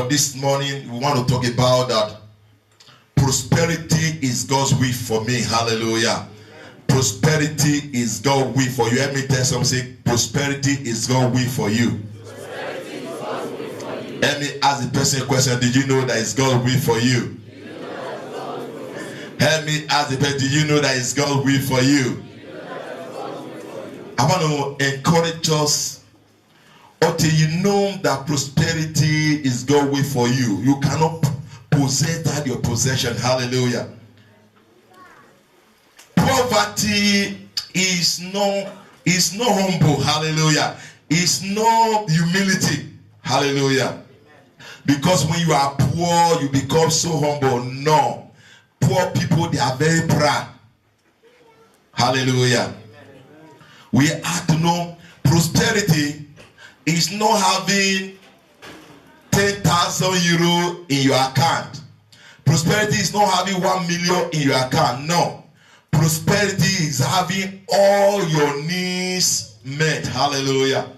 But this morning, we want to talk about that prosperity is God's will for me. Hallelujah. Prosperity is God's will for you. Let me tell someone, say, prosperity is God's will for you. Let me ask the person a question. Did you know that it's God's will for you? Help me ask the person, did you know that it's God's will for you? I want to encourage us until you know that prosperity is God's will for you. You cannot possess that your possession. Hallelujah. Poverty is no humble. Hallelujah. It's no humility. Hallelujah. Because when you are poor, you become so humble. No. Poor people, they are very proud. Hallelujah. We have to know prosperity is not having 10,000 euro in your account. Prosperity is not having 1 million in your account. No. Prosperity is having all your needs met. Hallelujah.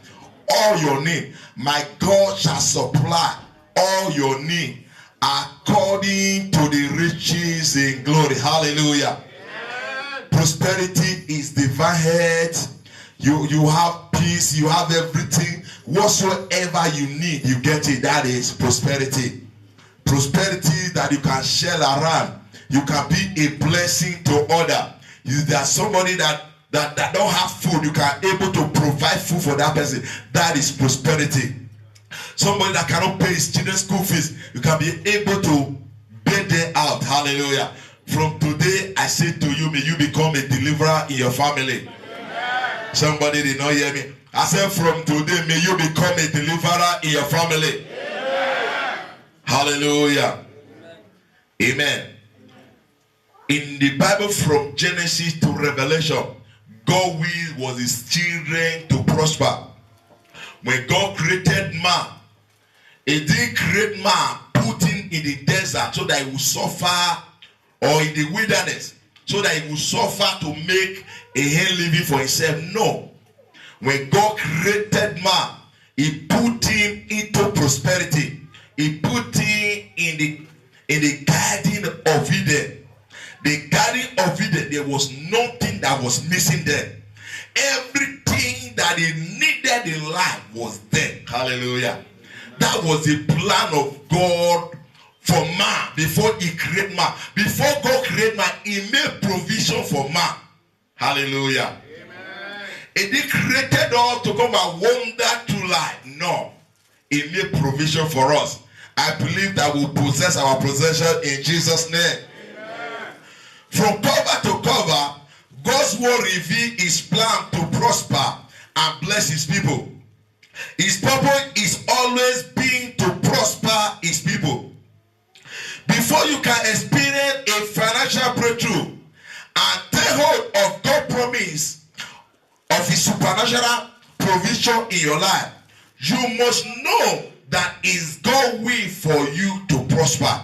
All your need. My God shall supply all your need according to the riches in glory. Hallelujah. Amen. Prosperity is divine health. You have peace, you have everything. Whatsoever you need, you get it. That is prosperity. Prosperity that you can share around. You can be a blessing to others. There's somebody that don't have food, you can able to provide food for that person. That is prosperity. Somebody that cannot pay his children's school fees, you can be able to bail them out. Hallelujah. From today, I say to you, may you become a deliverer in your family. Amen. Somebody did not hear me. I said from today, may you become a deliverer in your family. Amen. Hallelujah. Amen. Amen. In the Bible, from Genesis to Revelation, God's will was his children to prosper. When God created man, he didn't create man, put him in the desert so that he would suffer, or in the wilderness so that he would suffer to make a hand living for himself. No. When God created man, he put him into prosperity. He put him in the garden of Eden. The garden of Eden, there was nothing that was missing there. Everything that he needed in life was there. Hallelujah. That was the plan of God for man before he created man. Before God created man, he made provision for man. Hallelujah. Amen. He didn't create us to come and wander through life. No. He made provision for us. I believe that we'll possess our possession in Jesus' name. Amen. From cover to cover, God's word reveals his plan to prosper and bless his people. His purpose is always being to prosper his people. Before you can experience a financial breakthrough and take hold of God's promise of his supernatural provision in your life, you must know that it's God's will for you to prosper.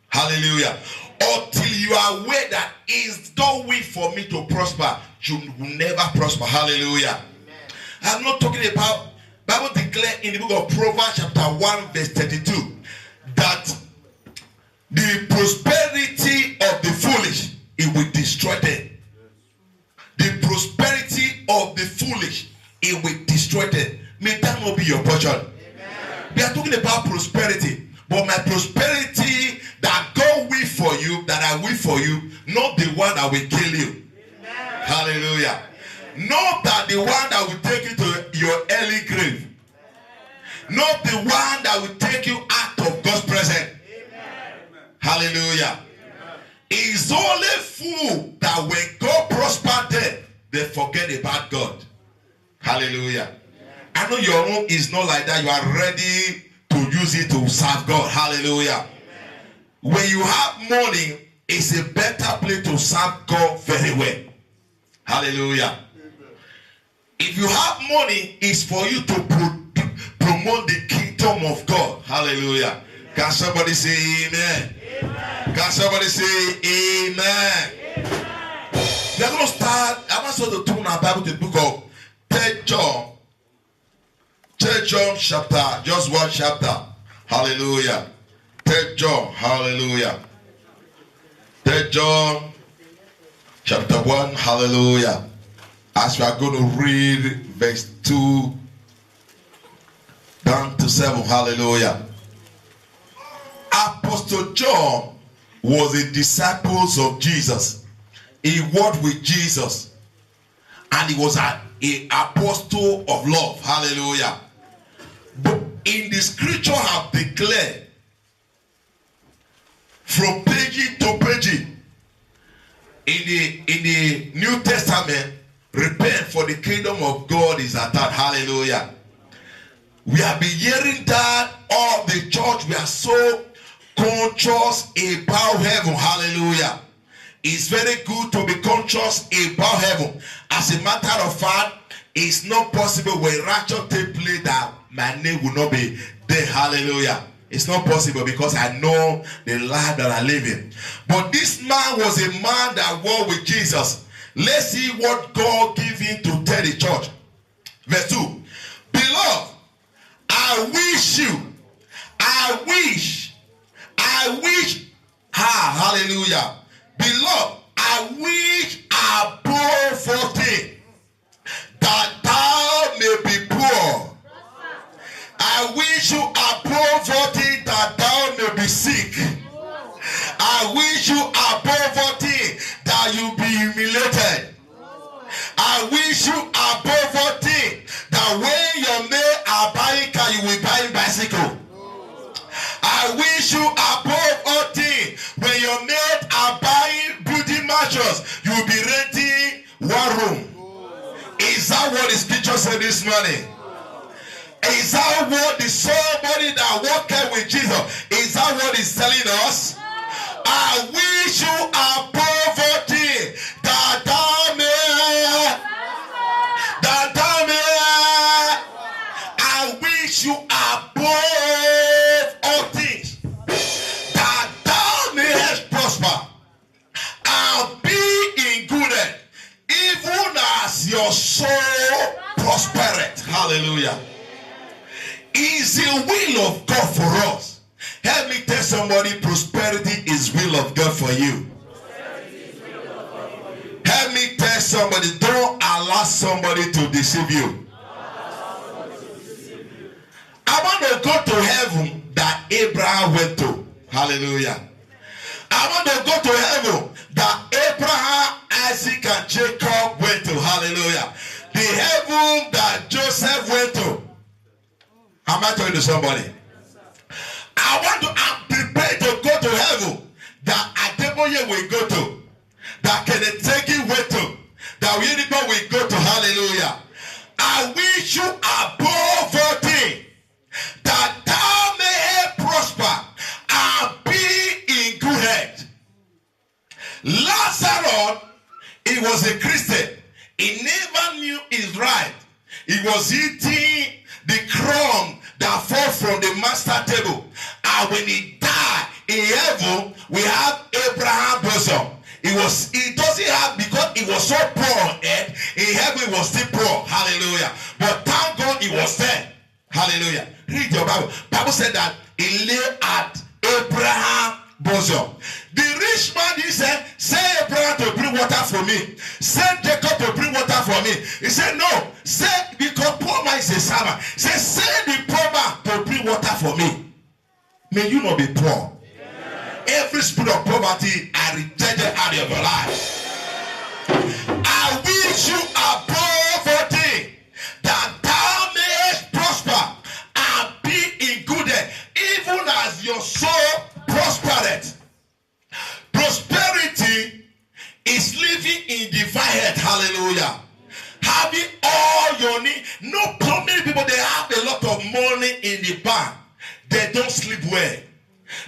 Hallelujah. Until you are aware that it's God's will for me to prosper, you will never prosper. Hallelujah. Amen. I'm not talking about, Bible declares in the book of Proverbs chapter 1 verse 32 that the prosperity of the foolish, it will destroy them. The prosperity of the foolish, it will destroy them. May that not be your portion. Amen. We are talking about prosperity, but my prosperity that God will for you, that I will for you, not the one that will kill you. Amen. Hallelujah. Amen. Not that the one that will take you to your early grave. Not the one that will take you out of God's presence. Amen. Hallelujah. Amen. It's only fool that when God prosper them, they forget about God. Hallelujah. Amen. I know your own is not like that. You are ready to use it to serve God. Hallelujah. Amen. When you have money, it's a better place to serve God very well. Hallelujah. Amen. If you have money, it's for you to promote the kingdom of God. Hallelujah. Amen. Can somebody say amen? Amen. Can somebody say amen? Amen. We are going to start. I want us to turn our Bible to the book of 3 John. 3 John chapter, just one chapter. Hallelujah. 3 John. Hallelujah. 3 John chapter 1. Hallelujah. As we are going to read verse 2 down to 7. Hallelujah. Apostle John was a disciple of Jesus. He walked with Jesus. And he was an apostle of love. Hallelujah. But in the scripture have declared from page to page in the New Testament, repent for the kingdom of God is at hand. Hallelujah. We have been hearing that all the church, we are so conscious about heaven. Hallelujah. It's very good to be conscious about heaven. As a matter of fact, it's not possible when rapture take place that my name will not be there. Hallelujah. It's not possible because I know the life that I live in. But this man was a man that walked with Jesus. Let's see what God gave him to tell the church. Verse 2. Beloved, I wish, hallelujah. Beloved, I wish above 40 that thou may be poor. I wish you above 40 that thou may be sick. I wish you above 40 that you be humiliated. I wish you above 40 that when your mate are buying car, you will buy bicycle. I wish you above 40 when your mate are buying building mattress, you will be renting one room. Is that what the scripture said this morning? Is that what the somebody that walked with Jesus, is that what he's telling us? I wish you above 40 that thou may, I wish you above all things that thou mayest prosper and be in good health, even as your soul prospereth. Hallelujah. Is the will of God for us. Help me tell somebody, prosperity is will of God for you. Help me tell somebody, don't allow somebody to deceive you. I want to go to heaven that Abraham went to. Hallelujah. I want to go to heaven that Abraham, Isaac, and Jacob went to. Hallelujah. The heaven that Joseph went to. Am I talking to somebody? I'm prepared to go to heaven that Adeboye will go to, that Kenneth Teki went to, that Winnipeg will go to. Hallelujah. I wish you above 40 that thou may prosper and be in good health. Lazarus, he was a Christian. He never knew his right. He was eating the crumb that fall from the master table. And when he died in heaven, we have Abraham bosom. He doesn't have, because he was so poor on earth, in heaven he was still poor. Hallelujah. But thank God he was there. Hallelujah. Read your Bible. Bible said that he lay at Abraham bosom. The rich man, he said, send Abraham to bring water for me. Send Jacob to bring water for me. He said, no. Send, because poor man is a servant. He said, send the poor man to bring water for me. May you not be poor. Every spirit of poverty I rejected out of your life. I wish you above 40 that thou mayest prosper and be in good health, even as your soul prospereth. Prosperity is living in divine health. Hallelujah. Having all your need. Not so many people, they have a lot of money in the bank. They don't sleep well.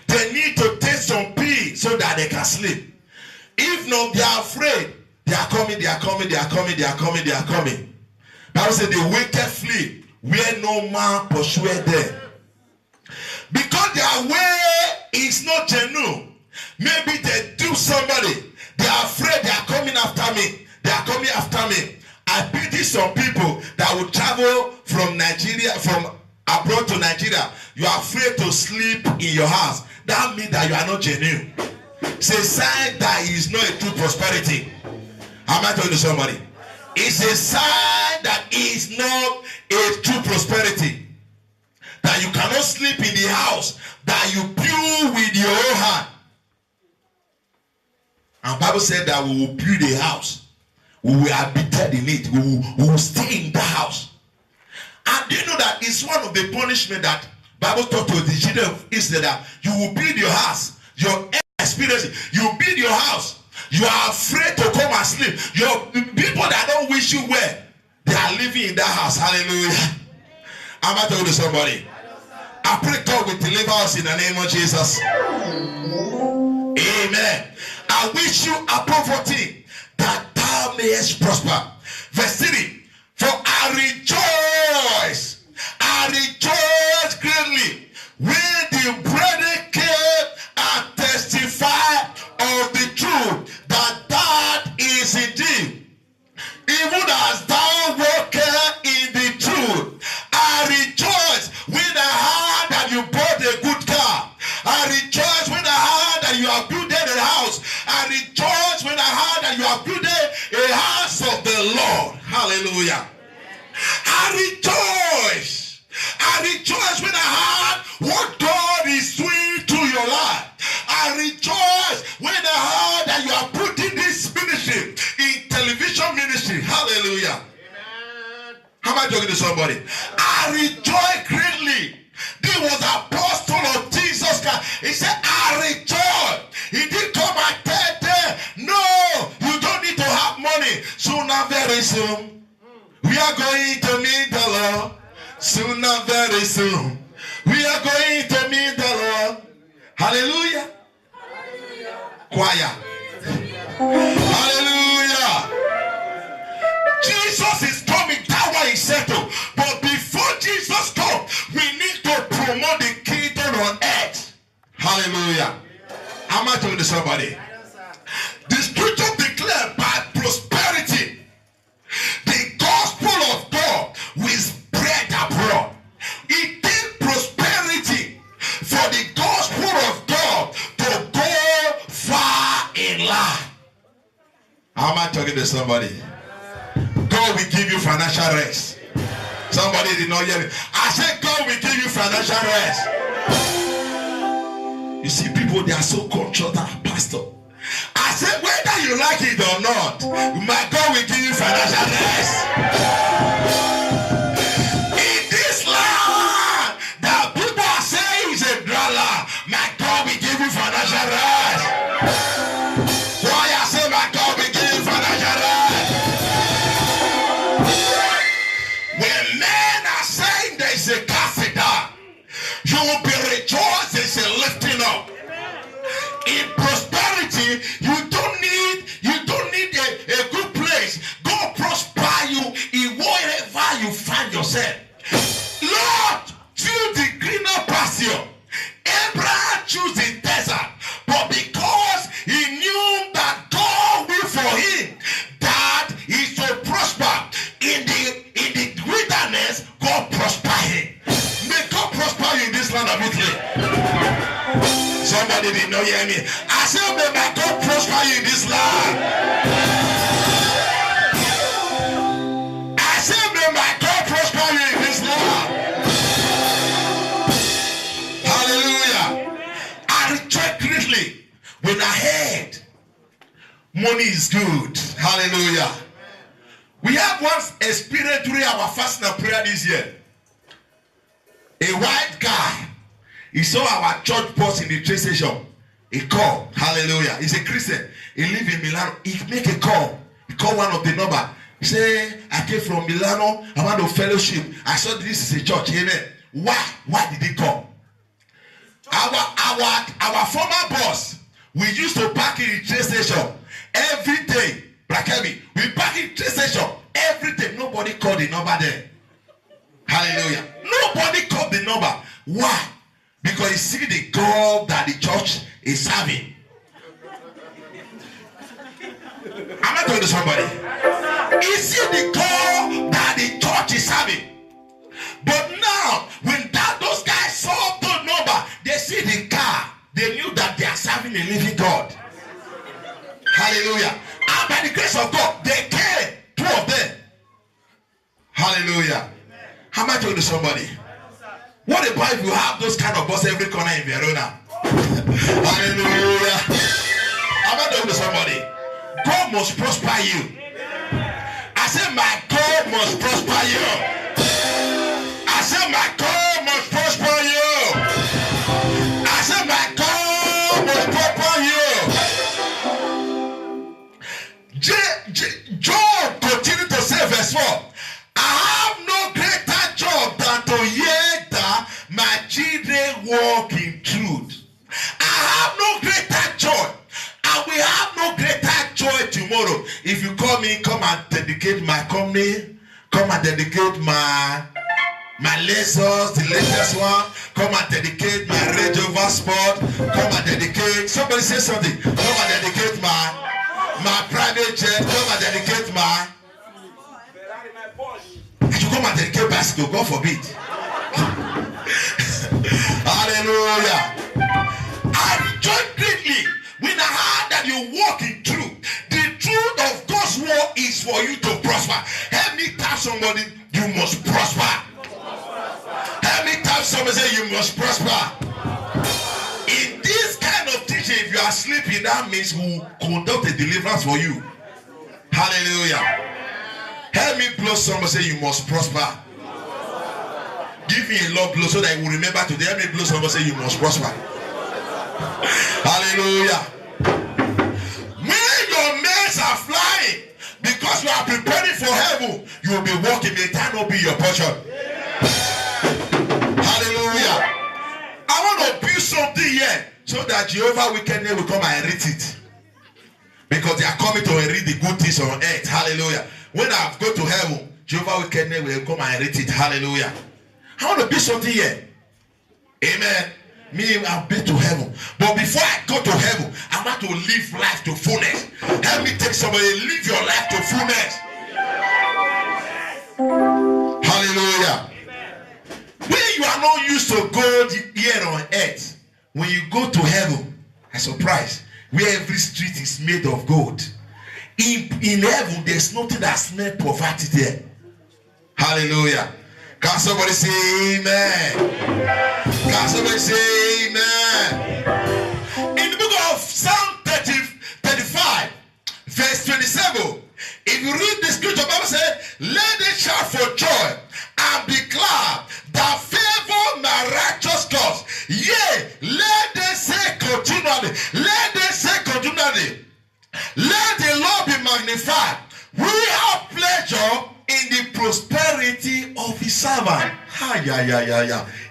They need to take some pills so that they can sleep. If not, they are afraid. They are coming, they are coming, they are coming, they are coming, they are coming. Bible says the wicked flee where no man pursueth them. Because their way is not genuine. Maybe they do somebody. They are afraid they are coming after me. They are coming after me. I pity some people that will travel from Nigeria, from abroad to Nigeria, you are afraid to sleep in your house. That means that you are not genuine. It's a sign that is not a true prosperity. Am I talking to somebody? It's a sign that is not a true prosperity. That you cannot sleep in the house that you build with your own hand. And the Bible said that we will build a house. We will habitate in it. We will stay in the house. And do you know that it's one of the punishment that Bible taught to the children of Israel, that you will build your house. Your experience, you build your house. You are afraid to come and sleep. Your people that don't wish you well, they are living in that house. Hallelujah. Am I talking to somebody? I pray God will deliver us in the name of Jesus. Amen. I wish you a poverty that thou mayest prosper. Verse 3. For I rejoice greatly when the brethren came and testified of the truth, that is indeed, even as thou walkest in the truth. I rejoice when I heard that you bought a good car. I rejoice when I heard that you have built a house. I rejoice when I heard that you have built a house of the Lord. Hallelujah. I rejoice. I rejoice when I heard what God is doing to your life. I rejoice when I heard that you are putting this ministry in television ministry. Hallelujah. Amen. How am I talking to somebody? I rejoice greatly. This was apostle of Jesus Christ. He said, I rejoice. He didn't come and tell them, no, you don't need to have money. Sooner, very soon, we are going to meet the Lord. Sooner, very soon, we are going to meet the Lord. Hallelujah. Hallelujah. Choir. Hallelujah. Jesus is coming. That's why he settled. But before Jesus comes, we need to promote the kingdom on earth. Hallelujah. Am I talking to somebody? The scripture declared by prosperity, the gospel of God will spread abroad. It takes prosperity for the gospel of God to go far in life. Am I talking to somebody? God will give you financial rest. Somebody did not hear me. I said God will give you financial rest. You see, people, they are so controlled, pastor. I said whether you like it or not, my God will give you financial rest. In this land that people are saying is a dry land, my God will give you financial rest. Why I say my God will give you financial rest? When men are saying there is a casting down, you will be rejoiced. There is a lifting up. In prosperity, you don't need a good place. God prosper you in wherever you find yourself. Lord, choose the greener pasture. Abraham chose the desert, but because he knew that God will for him, that he should prosper in the wilderness, God prosper him. May God prosper you in this land of Italy. Somebody did not hear me. I said, may my God prosper you in this land. I said, may my God prosper you in this land. Hallelujah. I rejoice greatly when I heard money is good. Hallelujah. We have once experienced during our fasting and prayer this year. A white guy. He saw our church bus in the train station. He called. Hallelujah. He's a Christian. He lives in Milano. He make a call. He called one of the number. He said, I came from Milano. I want to fellowship. I saw this is a church. Amen. Why did he come? Our former boss, we used to park in the train station every day. Brakebi, we park in the train station every day. Nobody called the number there. Hallelujah. Nobody called the number. Why? Because you see the God that the church is serving. I'm not talking to somebody. You see the God that the church is serving. But now, when serving a living God. Hallelujah. And by the grace of God, they came, 2 of them. Hallelujah. How am I talking to somebody? What about if you have those kind of boss every corner in Verona? Hallelujah. How am I talking to somebody? God must prosper you. I said my God must prosper you. I said my God must prosper you. I said my God must prosper you. Job continued to say verse 4. I have no greater job than to hear that my children walk in truth. I have no greater joy. And we have no greater joy tomorrow. If you call me, come and dedicate my company. Come and dedicate my Lexus, the latest one. Come and dedicate my Range Rover Sport. Come and dedicate. Somebody say something. Come and dedicate my private jet. Come and dedicate my. I should come and dedicate bicycle. God forbid. Hallelujah. I rejoice greatly when I heard that you walk in truth. The truth of God's word is for you to prosper. Help me tell somebody, you must prosper. Help me tell somebody, say you must prosper. In this kind of teaching, if you are sleeping, that means we'll conduct a deliverance for you. Hallelujah. Help me blow somebody, say you must prosper. Give me a love blow so that you will remember today. Help me blow somebody, say you must prosper. Hallelujah. When your mates are flying because you are preparing for heaven, you will be walking. May time not be your portion. Hallelujah. I want to build something here so that Jehovah wickedness will come and inherit it. Because they are coming to inherit the good things on earth. Hallelujah. When I go to heaven, Jehovah wickedness will come and inherit it. Hallelujah. I want to build something here. Amen. Me, I'll be to heaven. But before I go to heaven, I want to live life to fullness. Help me take somebody, live your life to fullness. Hallelujah. When you are not used to God here on earth, when you go to heaven, I'm surprised, where every street is made of gold. In heaven, there's nothing that smells poverty there. Hallelujah. Can somebody say amen? Can somebody say amen? In the book of Psalm 35, verse 27, if you read the scripture, the Bible says, let them shout for joy and be glad that favor my righteous cause. Yea, let them say continually, let them say continually, let the Lord be magnified. We have pleasure in the prosperity of his servant.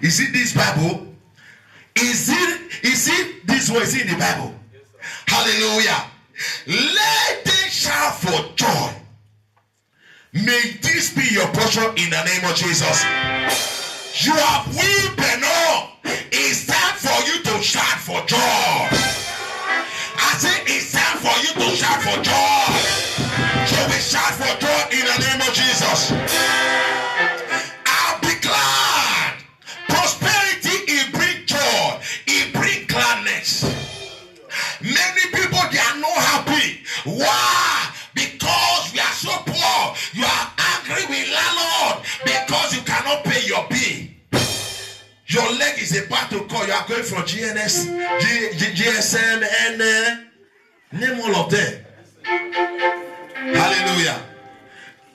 Is it this Bible? Is it this one? Is it in the Bible? Hallelujah. Let them shout for joy. May this be your portion in the name of Jesus. You have weeped enough. It's time for you to shout for joy. I say it's time for you to shout for joy. So we shout for joy in the name of Jesus. I'll be glad. Prosperity, it brings joy. It brings gladness. Many people, they are not happy. Why? Because we are so poor. You are angry with landlord because you cannot pay your bill. Your leg is about to call. You are going from GNS, GSM, and name all of them. Hallelujah.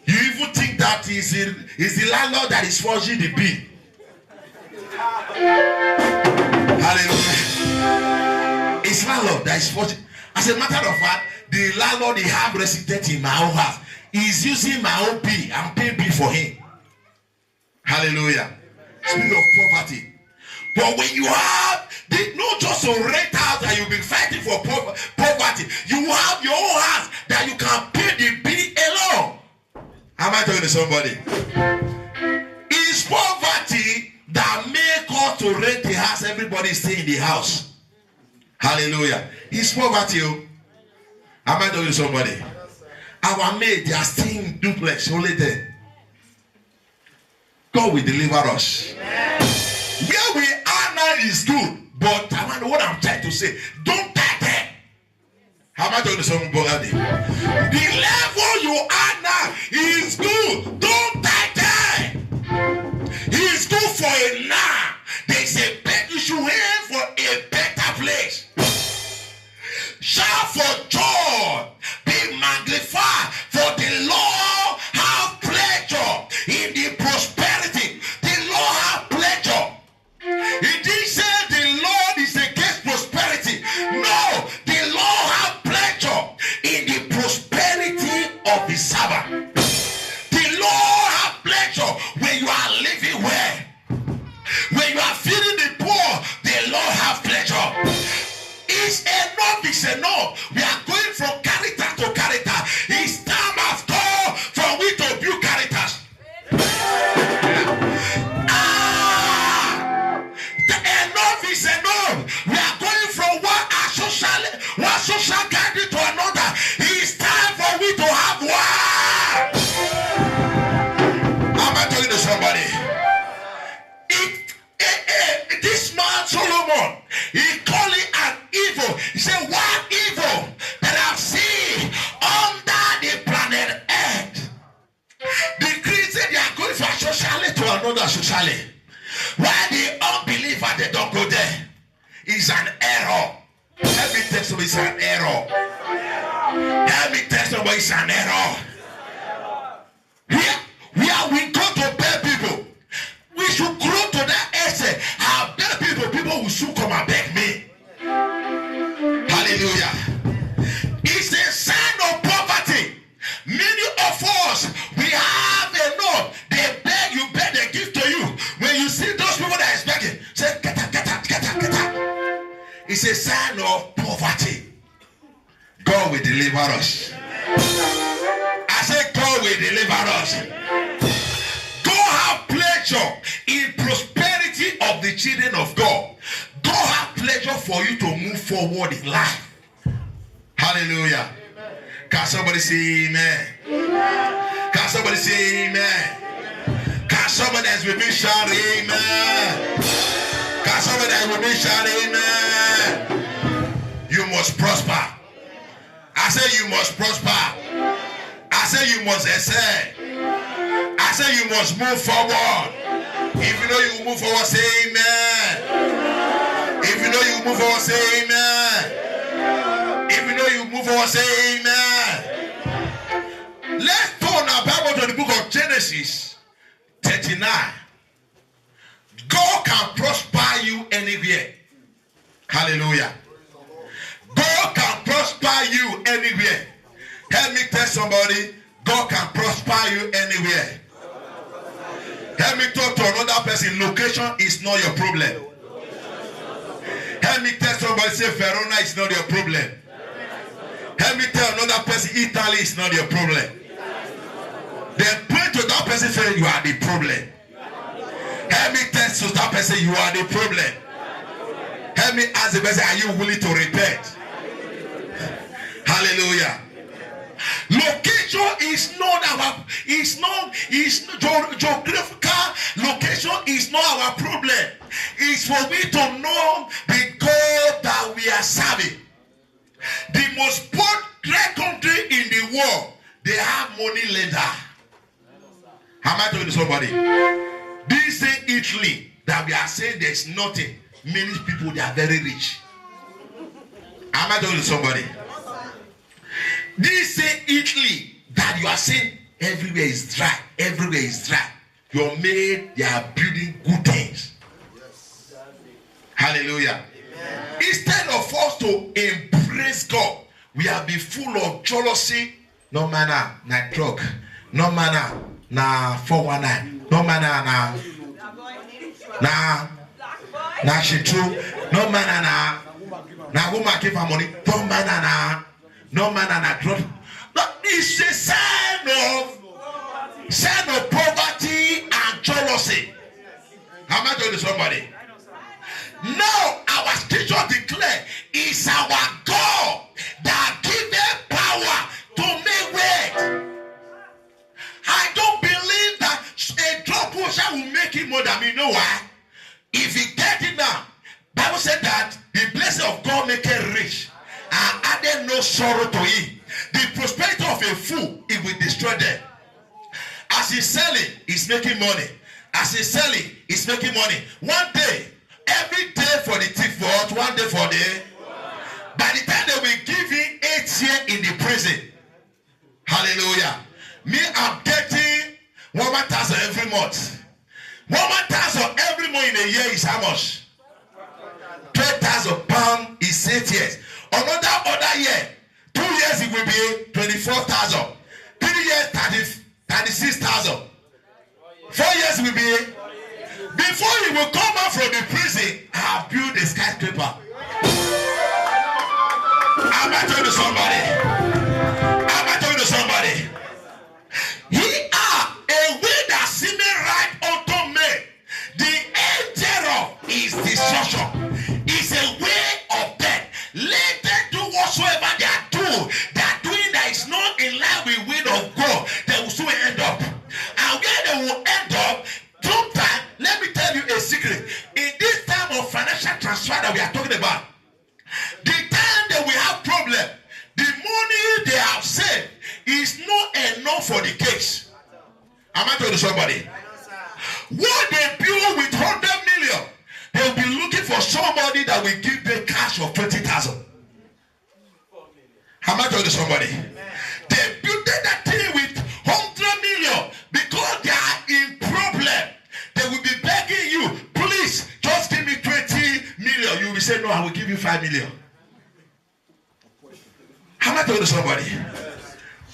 You even think that is the landlord that is forging the bill. Hallelujah. It's landlord that is forging. As a matter of fact, the landlord he have resident in my own house is using my own bill and paying bill for him. Hallelujah. Spirit of poverty. But when you have, not just to rent house that you've been fighting for poverty, you have your own house that you can pay the bill alone. Am I talking to somebody? It's poverty that make us to rent the house. Everybody stay in the house. Hallelujah. It's poverty. Am I talking to somebody? Our maid, they are staying in duplex only there. God will deliver us. Where we are now is good, but I wonder what I'm trying to say. Don't try How am I talking to somebody? The level you are now is good. Don't die there. He's good for a now. There's a better, you should aim for a better place. Shout for joy. Be magnified. For the Lord have pleasure in the prosperity. The Lord have pleasure. He didn't say the Lord is against prosperity. No, the Lord have pleasure in the prosperity of the servant. The Lord have pleasure when you are living well. When you are feeding the poor, the Lord have pleasure. It's enough, it's enough. We are going from character to character. It's time after for we to build characters. The enough is enough. We are going from one social gathering to another. It's time for we to have one. Am I talking to somebody? This man Solomon, he called it an evil. He said, what evil that I've seen under the planet Earth? The Christians, they are going from socially to another socially. Why the unbeliever, they don't go there? It's an error. Let me tell somebody it's an error. Let me tell somebody it's an error. Where we go to beg people, we should grow to that essence. I'll beg people will soon come and beg me. Hallelujah. It's a sign of poverty. Many of us, we have enough. They beg, you beg, they give to you. When you see those people that is begging, say, get up. It's a sign of poverty. God will deliver us. I said, God will deliver us. God have pleasure in prosperity of the children of God. God have pleasure for you to move forward in life. Hallelujah. Amen. Can somebody say amen? Amen. Can somebody say amen? Amen. Can somebody that's with me shout amen? Can somebody that's with me shout amen? You must prosper. I say you must prosper. I say you must excel. I say you must move forward. If you know you move forward, say amen. If you know you move forward, say amen. If you know you move forward, say amen. Let's turn our Bible to the book of Genesis 39. God can prosper you anywhere. Hallelujah. God can prosper you anywhere. Help me tell somebody, God can prosper you anywhere. Help me talk to another person. Location is not your problem. Help me tell somebody, say Verona is not your problem. Help me tell another person, Italy is not your problem. Then point to that person, say you are the problem. Help me tell to that person, you are the problem. Help me ask the person, are you willing to repent? Hallelujah. Location is not our, geographical location is not our problem. It's for me to know the God that we are serving. The most great country in the world, they have money lender. Am I talking to somebody? This is Italy that we are saying there's nothing. Many people, they are very rich. Am I talking to somebody? This is Italy that you are saying everywhere is dry. Everywhere is dry. Your maid, they are building good things. Yes. Hallelujah. Amen. Instead of us to embrace God, we have been full of jealousy. No manner, na drug. No manner, na 419. No manner, na she true. No manner, na woman give her money. No manner, no manner, na drug. But it's a sign of poverty and jealousy. Am I talking to somebody? Now our scripture declare is our God that giveth power to make wealth. I don't believe that a drug pusher will make it more than me. You know why? If he get it now, Bible said that the blessing of God make it rich and added no sorrow to it. The prosperity of a fool, it will destroy them. As he's selling, he's making money. As he's selling, he's making money. One day, every day for the thief, one day for the... By the time they will give him 8 years in the prison. Hallelujah. Me, I'm getting 1,000 every month. 1,000 every month in a year is how much? 12,000 pounds is 8 years. Another year, 2 years it will be 24,000. 3 years, 36,000. 4 years will be. Before he will come out from the prison, I have built a skyscraper. Am I talking to somebody? Am I talking to somebody? He are a way that seemeth right unto me. The end thereof is destruction. It's a way of death. Let them do whatsoever they are doing. They are doing that is not in line with the will of God. They will soon end up. And where they will end up, sometimes, let me tell you a secret. In this time of financial transfer that we are talking about, the time that we have problem, the money they have saved is not enough for the case. Am I talking to somebody? What they build with 100 million, they'll be looking for somebody that will give them cash of 20,000. Am I talking to somebody? They built that thing with 100 million because they are in problem. They will be begging you, please just give me 20 million. You will say, no, I will give you 5 million. Am I talking to somebody?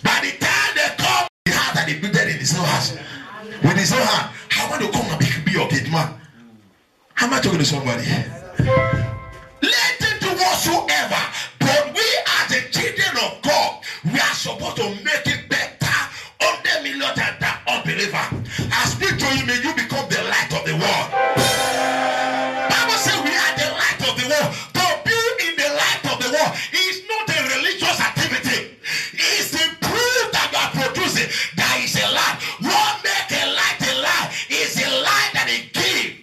By the time they come, the heart that they built in his own house, with his own hand, I want to come and be your gate man. Am I talking to somebody? Let them do whatsoever, but we as the children of God, we are supposed to make it better on the million than that unbeliever. I speak to you, may you become the light of the world. Bible says we are the light of the world. To be in the light of the world is not a religious activity. It's the proof that you are producing that is a light. What make a light is a light that it gives.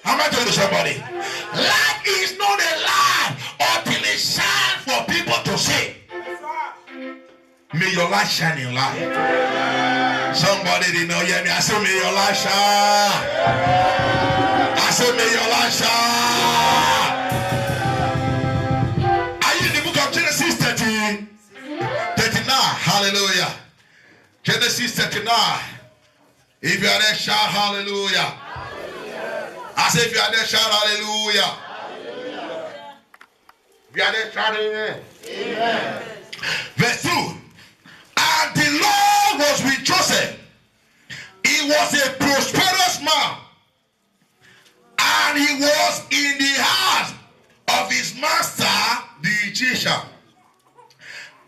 Am I talking to somebody? Light is not a light until it shines for people to see. May your light shine in light. Somebody didn't know yet. I said, may your light shine. I said, may your light shine. Are you in the book of Genesis 39? Hallelujah. Genesis 39. If you are there, shout hallelujah. I say, if you are there, shout hallelujah. If you are there, shout amen. Amen. Verse 2. And the Lord was with Joseph. He was a prosperous man. And he was in the house of his master, the Egyptian.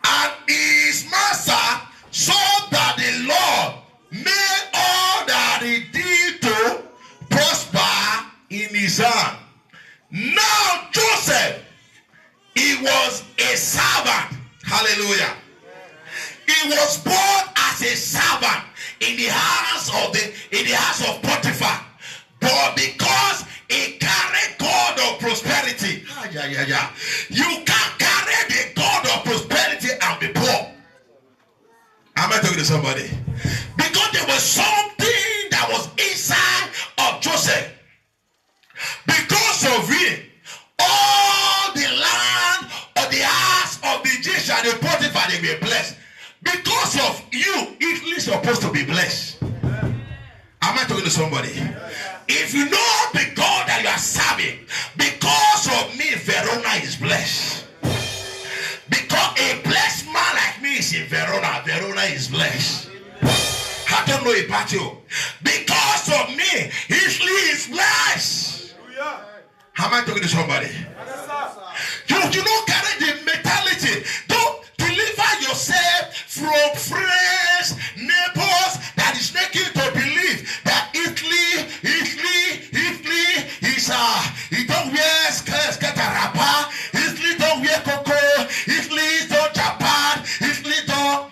And his master saw that the Lord made all that he did to prosper in his hand. Now Joseph, he was a servant. Hallelujah. He was born as a servant in the house of Potiphar. But because he carried God of prosperity, you can't carry the God of prosperity and be poor. Am I talking to somebody? Because there was something that was inside of Joseph. Because of it, all the land of the house of the Egyptian, the Potiphar, they were blessed. Because of you, Italy is supposed to be blessed. Am I talking to somebody? If you know the God that you are serving, because of me, Verona is blessed. Because a blessed man like me is in Verona, Verona is blessed. I don't know about you. Because of me, Italy is blessed. Am I talking to somebody? You don't carry the mentality. Don't deliver yourself from friends, neighbors that is making you to believe that Italy is he don't wear skatarapa, Italy don't wear cocoa, Italy don't Japan, Italy don't.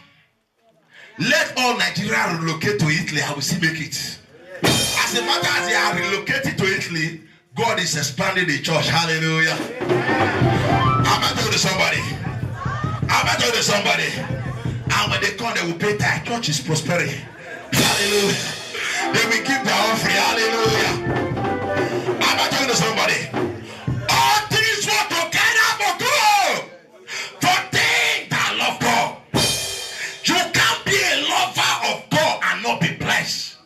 Let all Nigeria relocate to Italy. I will see make it. As a matter as they are relocated to Italy, God is expanding the church. Hallelujah. I'm not talking to somebody. I'm not talking to somebody. And when they come, they will pay tithe. Church is prospering. Hallelujah. They will give their offering. Hallelujah. I'm not talking to somebody. All things work together for good. For them that love God. You can't be a lover of God and not be blessed.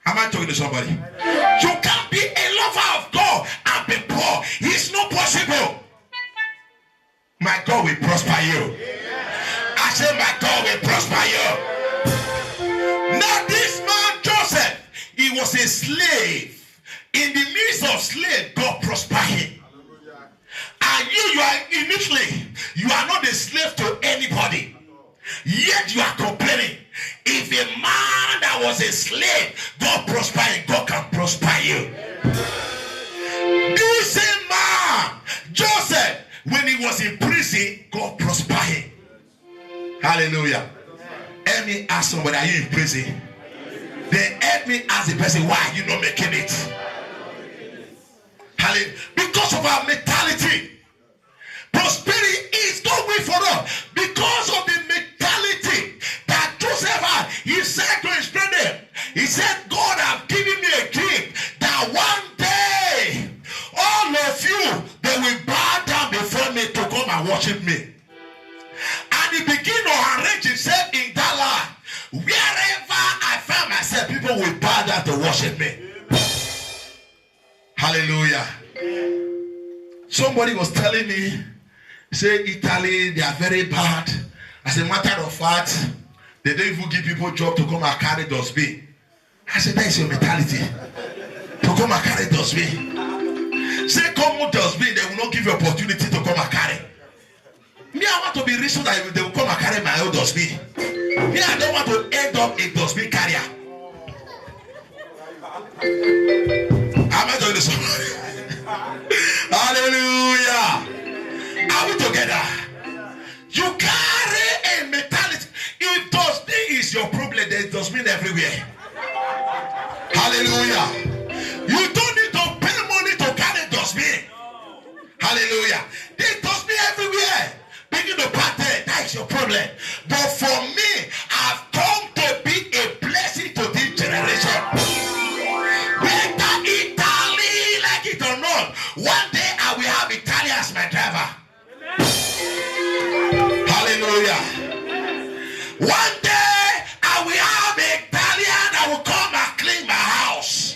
Am I talking to somebody? You can't be a lover of God and be poor. It's not possible. My God will prosper you. I said my God will prosper you. Now this man Joseph, he was a slave. In the midst of slave, God prospered him. And you are initially, you are not a slave to anybody. Yet you are complaining. If a man that was a slave, God prospered him, God can prosper you. This same man, Joseph, when he was in prison, God prospered him. Hallelujah. Let me ask somebody, are you in prison? Then let me ask the person, why are you not making it? Hallelujah. Because of our mentality. Prosperity is not way for us. Because of the mentality that Joseph had, he said to his brother, he said, God have given me a gift that one day all of you, they will bow down before me to come and worship me. And he began to arrange himself in that land. Wherever I found myself, people will bow down to worship me. Hallelujah. Somebody was telling me, say Italy, they are very bad. As a matter of fact, they don't even give people job to come and carry dustbin. I said, that is your mentality. To come and carry dustbin. Say come with dustbin, they will not give you opportunity to come and carry. Me, I want to be rich so that they will come and carry my own dustbin. Me, I don't want to end up a dustbin carrier. Am I doing this? Hallelujah. Are we together? You carry a mentality. If dustbin is your problem, there is dustbin everywhere. Hallelujah. You don't need to pay money to carry dustbin. Hallelujah. There's dustbin everywhere. Begin to party. That is your problem. But for me, I've come to be a blessing to this generation. Whether Italy like it or not, one day I will have Italy as my driver. Hallelujah. One day I will have an Italian that will come and clean my house.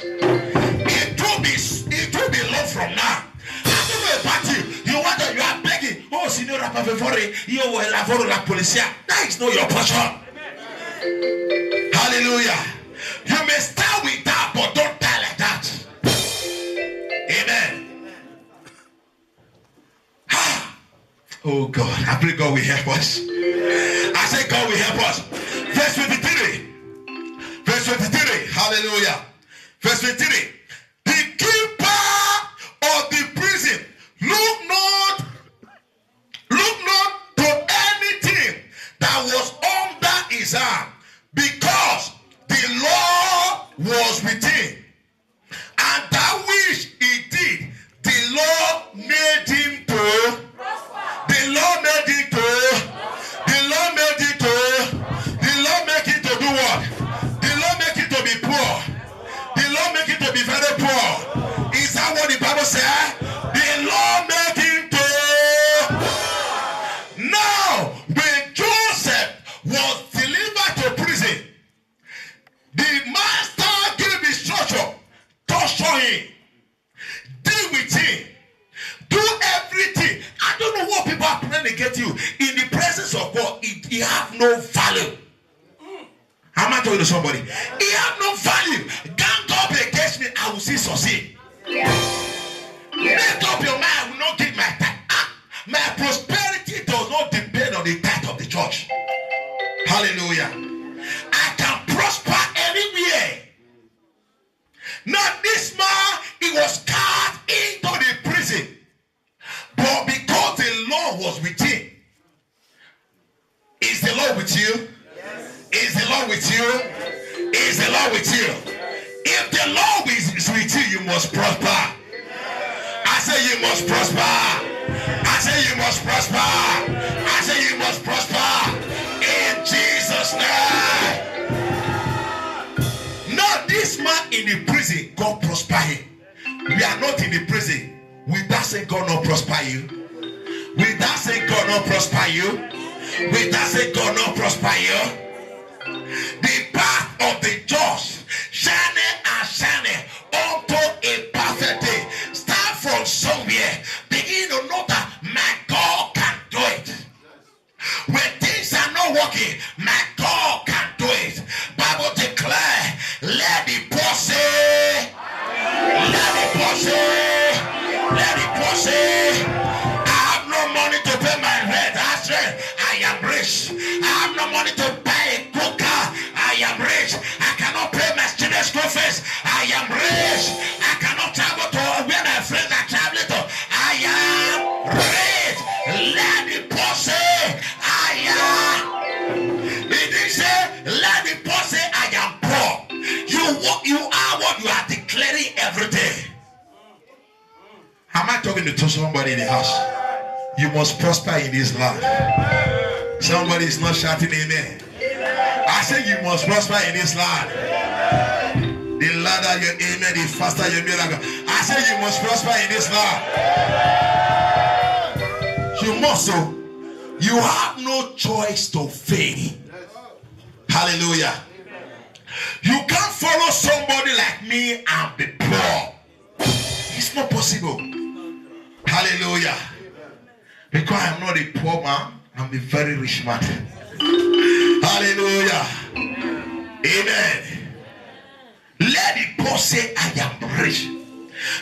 It will be long from now. I don't know about you. You are begging. Oh, signora, per favore, io lavoro la polizia. That is not your portion. Hallelujah. You may start with that, but don't die like that. Amen. Oh God, I pray God will help us. I say God will help us. Verse 23. Verse 23. Hallelujah. Verse 23. The keeper of the prison look not to anything that was under his arm, because the law was with him, and that which he did, the law made him to. The law made him to. The law made him to. The law make him to do what? The law make him to be poor. The law make him to be very poor. Is that what the Bible says? The law made him to. Now, when Joseph was delivered to prison, the master gave instruction, torture him, deal with him, do everything. I don't know what people are trying to get you. In the presence of God, it have no value. Am I talking to somebody? It have no value. Gang up against me, I will see succeed. Make up your mind, I will not give my tithe. My prosperity does not depend on the tithe of the church. Hallelujah. I can prosper anywhere. Now this man, he was cast into the prison. But because the law was with him. Is the law with you? Yes. Is the law with you? Yes. Is the law with you? If the law is with you, you must prosper. I say you must prosper. I say you must prosper. I say you must prosper in Jesus' name. Now this man in the prison, God prosper him. We are not in the prison. Will that say God not prosper you? Will that say God not prosper you? Will that say God not prosper you? The path of the just shining and shining unto a perfect day. Start from somewhere. Begin to know that my God can do it. When things are not working, my God can do it. Bible declare, let the poor say, let the poor say, let the poor say, I have no money to pay my rent. That's right. I am rich. I have no money to buy a good car. I am rich. I cannot pay my students' school fees. I am rich. I cannot travel to where my friends are traveling to. I am rich. Let the poor say, I am. He didn't say, let the poor say, I am poor. You are what you are declaring every day. Am I talking to somebody in the house? You must prosper in this life. Somebody is not shouting amen. I say you must prosper in this life. The louder your amen, the faster your miracle. I say you must prosper in this life. You must. So you have no choice to fail. Hallelujah. You can't follow somebody like me and be poor. It's not possible. Hallelujah. Because I'm not a poor man, I'm a very rich man. Hallelujah. Amen. Let the poor say, I am rich.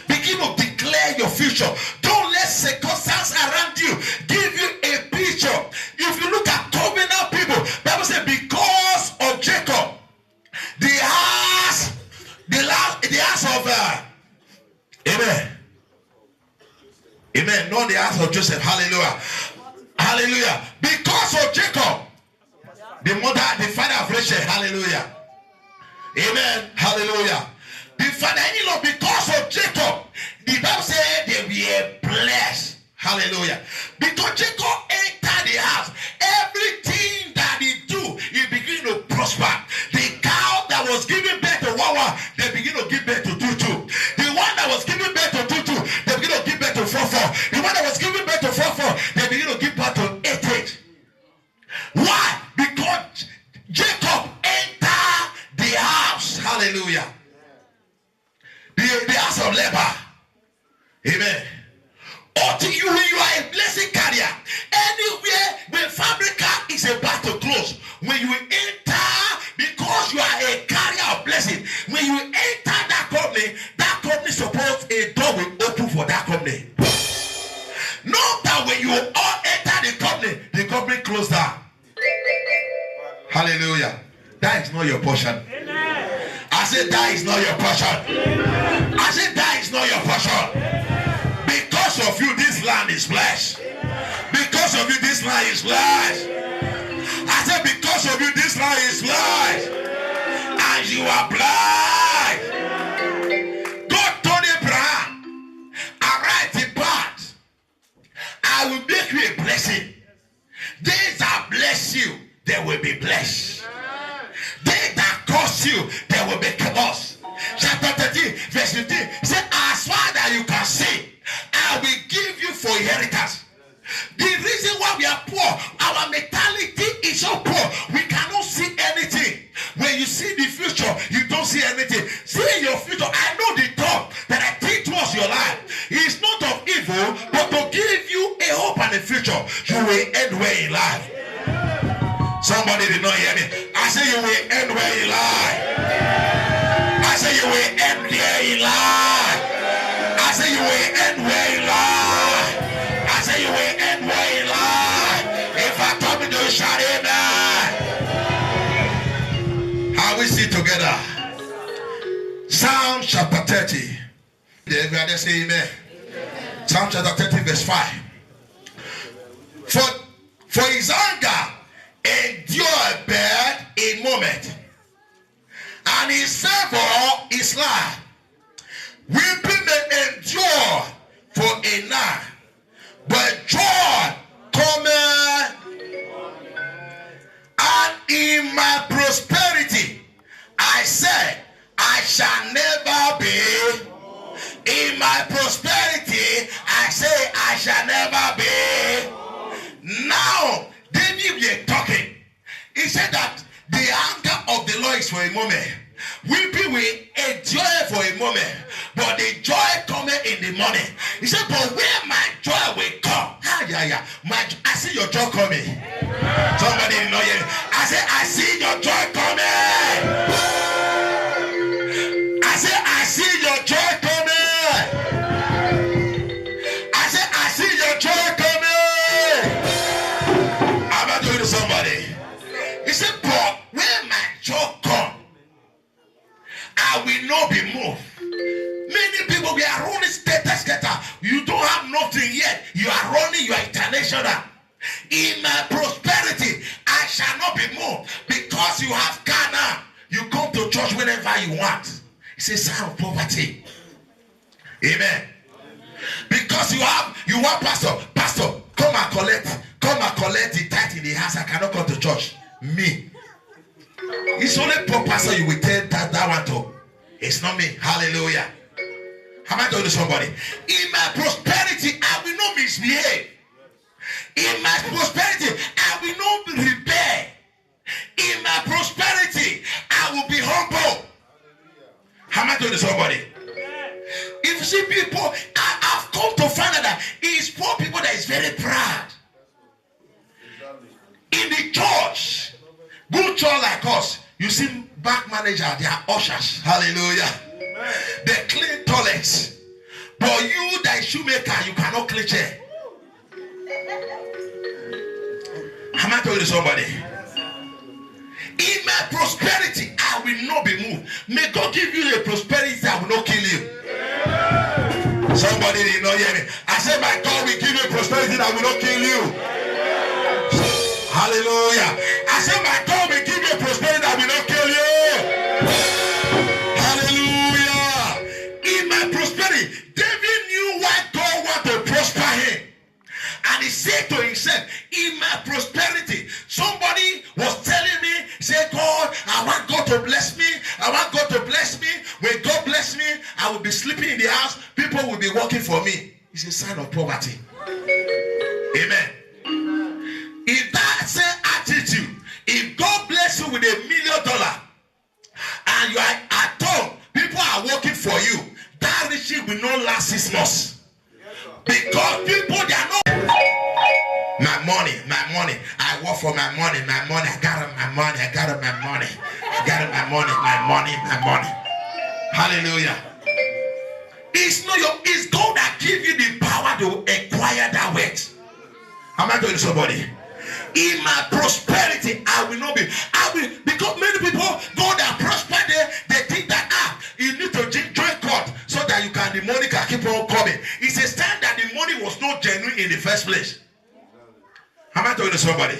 Begin to declare your future. Don't let circumstances around you give you a picture. If you look at covenant people, Bible says because of Jacob, the house of amen. Amen. Not the house of Joseph. Hallelujah. Hallelujah. Because of Jacob, the father of Rachel. Hallelujah. Amen. Hallelujah. The father-in-law, because of Jacob, the Bible said they were blessed. Hallelujah. Because Jacob entered the house, everything that he do, he began to prosper. The cow that was giving birth to Wawa, they begin to give birth to Tutu. The one that was giving birth to Tutu, they begin to give birth to Fofo. The one that was giving birth to Fofo, they begin to give birth to Ethet. Why? Because Jacob entered the house. Hallelujah. The house of labor. Amen. Until you are a blessing carrier. Anywhere when fabrica is about to close, when you enter, because you are a carrier of blessing, when you enter that company suppose a door will open for that company. Not that when you all enter the company closed down. Hallelujah. That is not your portion. I said that is not your portion. I said that is not your portion. Because of you, this land is blessed. Because of you, this land is blessed. I said because of you, this land is blessed. And you are blessed. God told Abraham, arise, depart. I will make you a blessing. They that bless you, they will be blessed. They that curse you, they will be cursed. Chapter 13, verse 15. Say, as far that you can see, I will give you for inheritance. The reason why we are poor, our mentality is so poor. We cannot see anything. When you see the future, you don't see anything. See your future. I know the thought that I think towards your life is not of evil, but to give you a hope and a future. You will end well in life. Somebody did not hear me. I say you will end well in life. I say you will end there in life. I say you will end well in life. I say you will end well in life. If I come into a shout amen. How we see together? Psalm chapter 30. Everybody say amen. Psalm chapter 30 verse 5. For his anger endure but a moment, and his favor is life. Weeping may endure for a night, but joy shall never be. In my prosperity, I say I shall never be. Now, David is talking. He said that the anger of the Lord is for a moment. Weeping will enjoy for a moment, but the joy cometh in the morning. He said, but where my joy will come, I see your joy coming. Somebody didn't know yet. I said, I see your joy coming. I said, I see your joy coming. I said, I see your joy coming. I'm about to do to somebody. He said, but where my joy come, I will not be moved. Many people, we are running scatter. You don't have nothing yet. You are running, you are international. In my prosperity, I shall not be moved. Because you have Ghana, you come to church whenever you want. It's a sign of poverty. Amen. Because you want pastor, come and collect the tithe in the house. I cannot come to church. Me. It's only poor pastor you will tell that one to. It's not me. Hallelujah. Am I talking to somebody? In my prosperity, I will not misbehave. In my prosperity, I will not rebel. In my prosperity, I will be humble. Am I talking to somebody? If you see people, I've come to find out that it's poor people that is very proud. In the church, good church like us, you see bank manager, they are ushers. Hallelujah. Amen. They clean toilets. But you that is shoemaker, you cannot clean chair. Am I talking to somebody? In my prosperity, I will not be moved. May God give you a prosperity that will not kill you. Somebody did not hear me. I said, my God will give you a prosperity that will not kill you. Hallelujah. I said, my God will give you a prosperity that will not kill you. Hallelujah. In my prosperity, David knew why God wanted to prosper him. And he said to himself, in my prosperity, somebody was telling me, say, God, I want God to bless me. I want God to bless me. When God bless me, I will be sleeping in the house. People will be working for me. It's a sign of poverty. Amen. If that's an attitude, if God bless you with $1 million and you are at home, people are working for you, that riches will not last 6 months. Because people, they are not. My money. I work for my money. I got my money. Hallelujah. It's God that give you the power to acquire that wealth. Am I going to somebody? In my prosperity, I will not be. Because many people, God that prosper there, they think that you need to join court so that the money can keep on coming. It's a sign that the money was not genuine in the first place. Am I talking to somebody?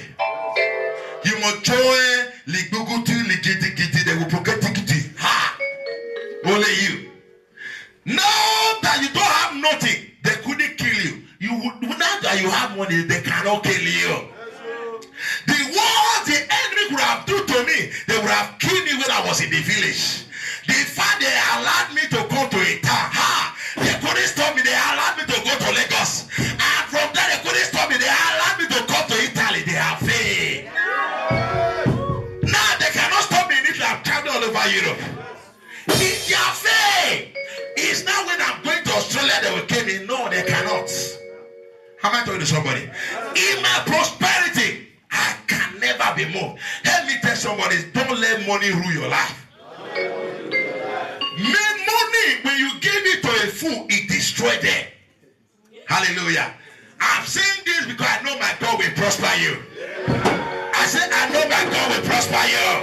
You must join Ligiti, they will procure tikiti. Ha! Only you. Now that you don't have nothing, they couldn't kill you. Now that you have money, they cannot kill you. The what the enemy could have done to me, they would have killed me when I was in the village. The fact they allowed me to go to a town, they couldn't stop me. They allowed me to go to Lagos, and from there they couldn't stop me. They allowed me to come to Italy. They have faith. Now they cannot stop me if I'm traveling all over Europe. It's their faith. It's now when I'm going to Australia they will kill me. No, they cannot. Am I talking to somebody? In my prosperity, I can never be moved. Help me tell somebody, don't let money rule your life. Money, when you give it to a fool, it destroys them. Hallelujah. I'm saying this because I know my God will prosper you. I said, I know my God will prosper you.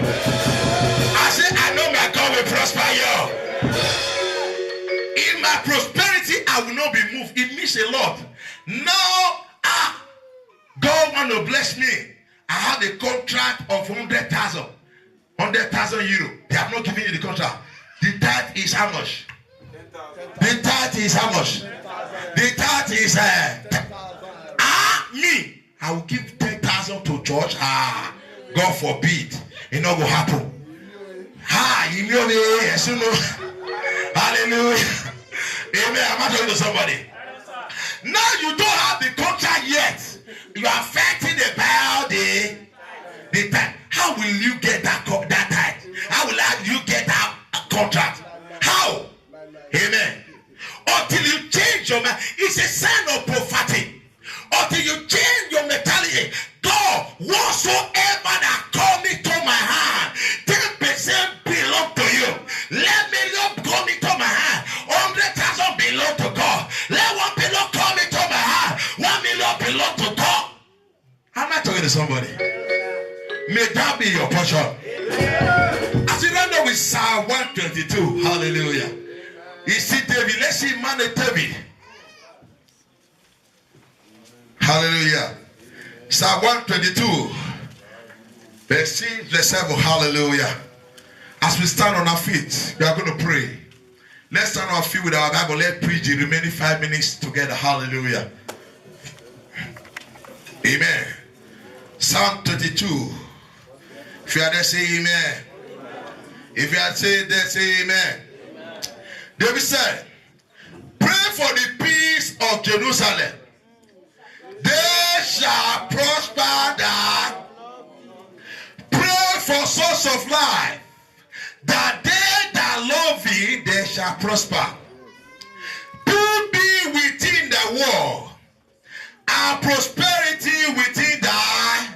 I said, I know my God will prosper you. In my prosperity, I will not be moved. It means a lot. Now, God want to bless me. I have a contract of 100,000 euro. They have not given you the contract. The tithe is how much? The tithe is how much? The tithe is me. I will give 10,000 to church. God forbid. It not go happen. You know, Hallelujah. Amen. Am I talking to somebody? Now you don't have the contract yet. You are fighting about the time. How will you get that time? How will you get that contract? How? Amen. Until you change your mind. It's a sign of prophetic. Until you change your mentality. God, whatsoever that come into my hand, 10% belong to you. Let me come into my hand. 100,000 belong to God. Let 1 million come into my hand. 1 million belong to God. I'm not talking to somebody. May that be your portion. As you don't know with Psalm 122. Hallelujah. You see David. Let's see man David. Hallelujah. Psalm 122. Verse 6, verse 7. Hallelujah. As we stand on our feet, we are going to pray. Let's stand on our feet with our Bible. Let's preach the remaining 5 minutes together. Hallelujah. Amen. Psalm 22. If you are there, say amen. If you are there, say amen. David said, pray for the peace of Jerusalem. They shall prosper that. Pray for source of life, that they that love thee, they shall prosper. To be within the wall, and prosperity within thy.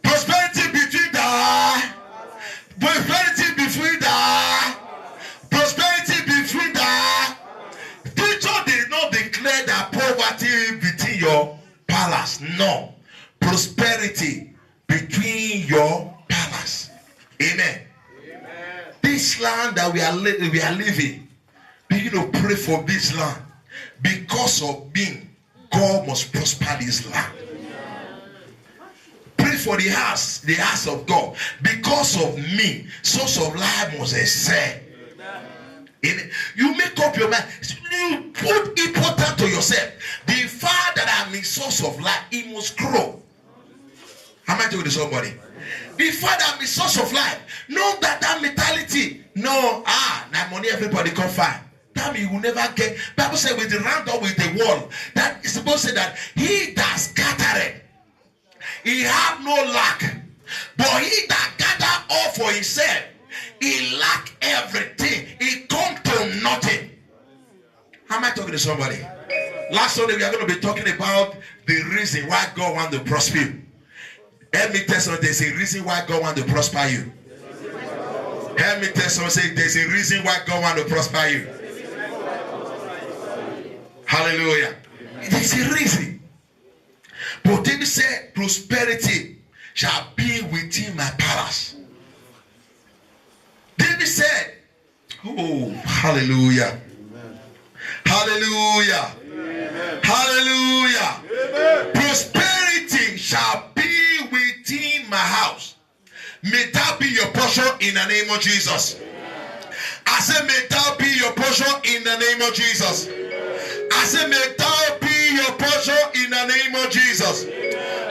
Prosperity between thy. Prosperity between thy. Prosperity between thy. Scripture did not declare that poverty between your palace. No. Prosperity between your palace. Amen. Amen. This land that we are living, begin to pray for this land. Because of being, God must prosper this land. Pray for the house of God. Because of me, source of life must excel. You make up your mind. You put important to yourself. The fact that I'm a source of life, it must grow. Am I talking to somebody? The fact that I'm a source of life, know that mentality. No, now money everybody can find. That means you will never get. Bible said with the round up with the wall. That is supposed to say that he that scattered, he have no lack. But he that gathered all for himself, he lack everything. He come to nothing. Am I talking to somebody? Last Sunday we are going to be talking about the reason why God wants to prosper you. Let me tell someone there's a reason why God wants to prosper you. Help me tell someone, say there's a reason why God wants to prosper you. Hallelujah. There's a reason. But David said, prosperity shall be within my palace. David said, oh, hallelujah. Amen. Hallelujah. Amen. Hallelujah. Amen. Prosperity shall be within my house. May that be your portion in the name of Jesus. I said, may that be your portion in the name of Jesus. I said, may that be your portion in the name of Jesus.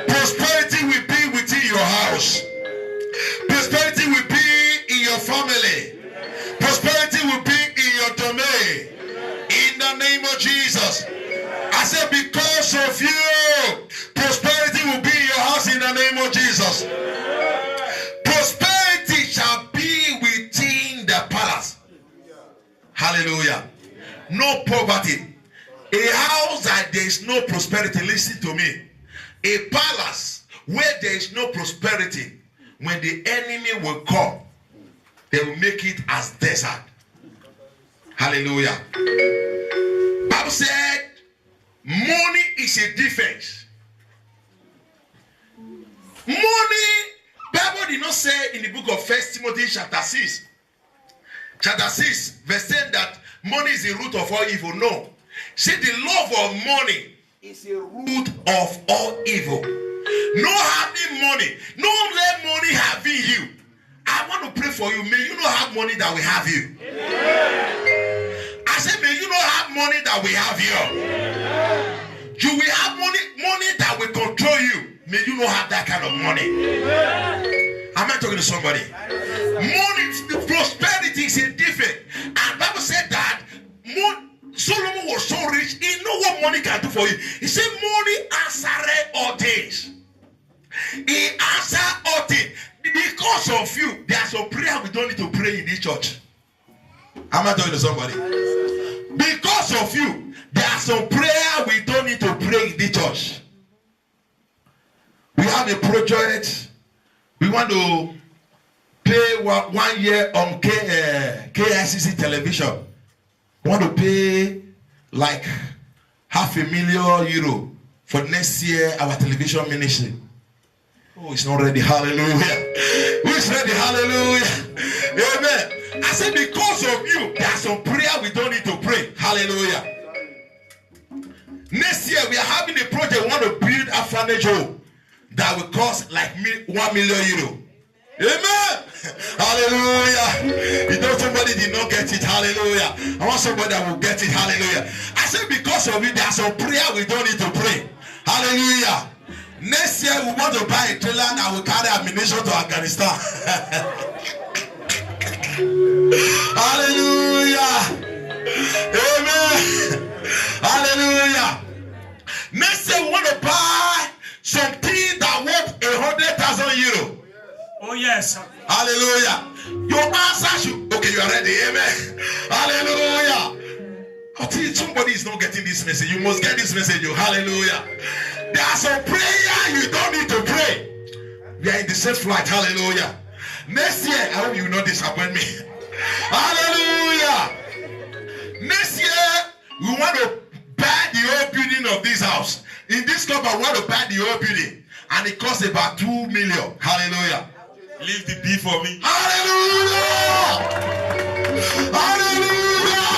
Prosperity will be within your house. Prosperity will be in your family. Prosperity will be in your domain. In the name of Jesus. I said, because of you, prosperity will be in your house in the name of Jesus. Prosperity shall be within the palace. Hallelujah. No poverty. A house that there is no prosperity, listen to me. A palace where there is no prosperity, when the enemy will come, they will make it as desert. Hallelujah. Bible said, money is a defense. Money, Bible did not say in the book of 1 Timothy chapter 6, verse 10 that money is the root of all evil. No. See, the love of money is the root of all evil. No having money. No let money having you. I want to pray for you. May you not have money that will have you. Amen. I said, may you not have money that will have you. Amen. You will have money that will control you. May you not have that kind of money. Amen. Am I talking to somebody? Money, the prosperity is a defect. And the Bible said that Solomon was so rich, he knew what money can do for you. He said, money answered all things. He answered all things. Because of you, there's some prayer we don't need to pray in this church. Am I talking to somebody? Because of you, there's some prayer we don't need to pray in this church. We have a project. We want to pay 1 year on KICC television. We want to pay like €500,000 for next year our television ministry. Oh, it's not ready. Hallelujah. Who is ready? Hallelujah. Amen. I said, because of you, there's some prayer we don't need to pray. Hallelujah. Next year, we are having a project. We want to build a orphanage home that will cost like €1 million. Amen. Hallelujah. You know somebody did not get it. Hallelujah. I want somebody that will get it. Hallelujah. I said, because of it, there's some prayer we don't need to pray. Hallelujah. Next year, we want to buy a trailer that will carry ammunition to Afghanistan. Hallelujah. Amen. Hallelujah. Next year, we want to buy something that worth €100,000. Oh, yes. Hallelujah. Your answer should. Okay, you are ready. Amen. Hallelujah. I tell you, somebody is not getting this message. You must get this message. Hallelujah. There's some prayer you don't need to pray. We are in the same flight. Hallelujah. Next year, I hope you will not disappoint me. Hallelujah. Next year, we want to buy the whole building of this house. In this club, I want to buy the whole building. And it costs about $2 million. Hallelujah. Leave the B for me. Hallelujah. Hallelujah.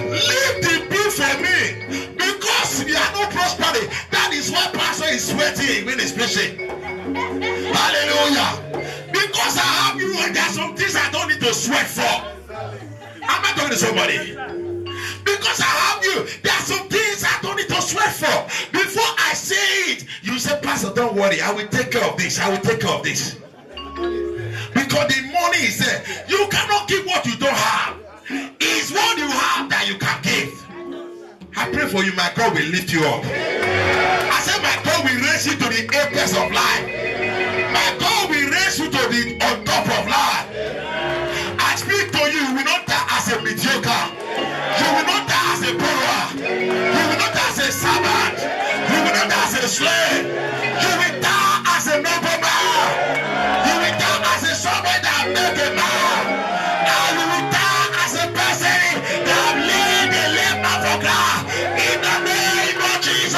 Leave the B for me. Because we are not prosperity. That is why pastor is sweating when he's preaching. Hallelujah. Because I have you and there are some things I don't need to sweat for. Am I talking to somebody? Because I have you, there are some things I don't need to sweat for. Before I say it, you say, Pastor, don't worry, I will take care of this. I will take care of this. Because the money is there. You cannot give what you don't have. It's what you have that you can give. I pray for you, my God will lift you up. I said, my God will raise you to the apex of life. My God will raise you to the on top of life. I speak to you, you will not die as a mediocre. You will not die as a borrower. You will not die as a servant. You will not die as a slave. You will die as a nobleman. You will die as a somebody that make a man. And you will die as a person that lead the labor for God. In the name of Jesus.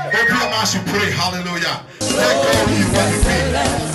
Open your mouth to pray. Hallelujah. Thank God you want to pray.